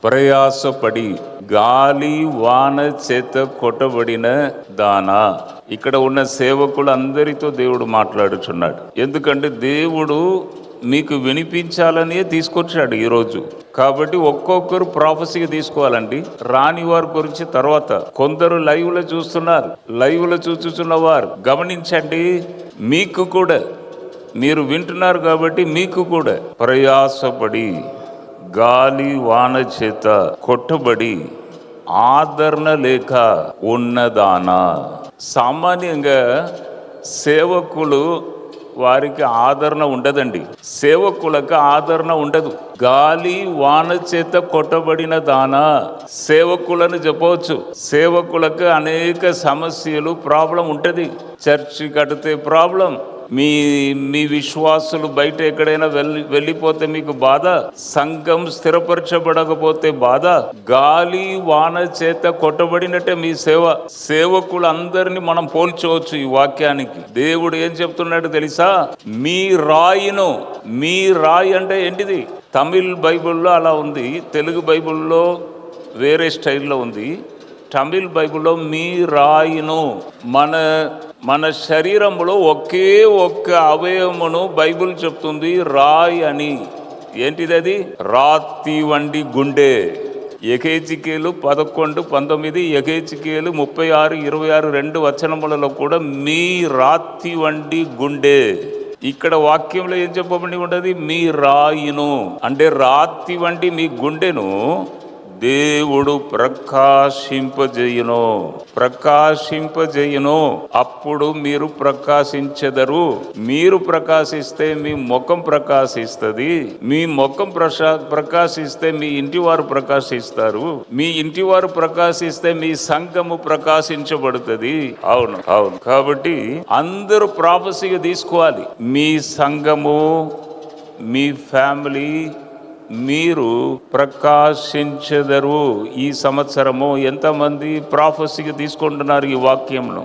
ప్రయాసపడి గాలి వాన చేత కొట్టబడిన దానా. ఇక్కడ ఉన్న సేవకులు అందరితో దేవుడు మాట్లాడుచున్నాడు. ఎందుకంటే దేవుడు మీకు వినిపించాలనే తీసుకొచ్చాడు ఈరోజు. కాబట్టి ఒక్కొక్కరు ప్రాఫెసీ తీసుకోవాలండి. రాని వారి గురించి తర్వాత. కొందరు లైవ్లో చూస్తున్నారు. లైవ్లో చూస్తున్న వారు గమనించండి, మీకు కూడా మీరు వింటున్నారు కాబట్టి మీకు కూడా ప్రయాసపడి గాలి వాన చేత కొట్టబడి ఆదరణ లేక ఉన్నదానా. సామాన్యంగా సేవకులు వారికి ఆదరణ ఉండదండి. సేవకులకు ఆదరణ ఉండదు. గాలి వాన చేత కొట్టబడిన దానా సేవకులను చెప్పవచ్చు. సేవకులకు అనేక సమస్యలు ప్రాబ్లం ఉంటుంది. చర్చి కడితే ప్రాబ్లం, మీ విశ్వాసులు బయట ఎక్కడైనా వెళ్ళిపోతే మీకు బాధ, సంఘం స్థిరపరచబడకపోతే బాధ, గాలి వాన చేత కొట్టబడినట్టే మీ సేవకులందరినీ మనం పోల్చవచ్చు ఈ వాక్యానికి. దేవుడు ఏం చెప్తున్నాడు తెలుసా? మీ రాయి అంటే ఏంటిది? తమిళ్ బైబిల్లో అలా ఉంది, తెలుగు బైబిల్లో వేరే స్టైల్లో ఉంది. తమిళ్ బైబిల్లో మీ రాయిను, మన శరీరంలో ఒకే ఒక్క అవయవమును బైబిల్ చెప్తుంది రాయి అని. ఏంటిది అది? రాతి వంటి గుండె. ఎహెజ్కేలు 11:19, ఎహెజ్కేలు 36:26 2 వచనములలో కూడా మీ రాతి వంటి గుండె. ఇక్కడ వాక్యంలో ఏం చెప్పబడి ఉండదు? మీ రాయిను అంటే రాతి వంటి మీ గుండెను దేవుడు ప్రకాశింపజేయును. అప్పుడు మీరు ప్రకాశించెదరు. మీరు ప్రకాశిస్తే మీ ముఖం ప్రకాశిస్తుంది. మీ ముఖం ప్రకాశిస్తే మీ ఇంటి వారు ప్రకాశిస్తారు. మీ ఇంటి వారు ప్రకాశిస్తే మీ సంఘము ప్రకాశించబడుతుంది. అవును. కాబట్టి అందరూ ప్రాఫెసీగా తీసుకోవాలి. మీ సంఘము, మీ ఫ్యామిలీ, మీరు ప్రకాశించెదరు. ఈ సంవత్సరము ఎంతమంది ప్రాఫెసీగా తీసుకుంటున్నారు ఈ వాక్యంలో?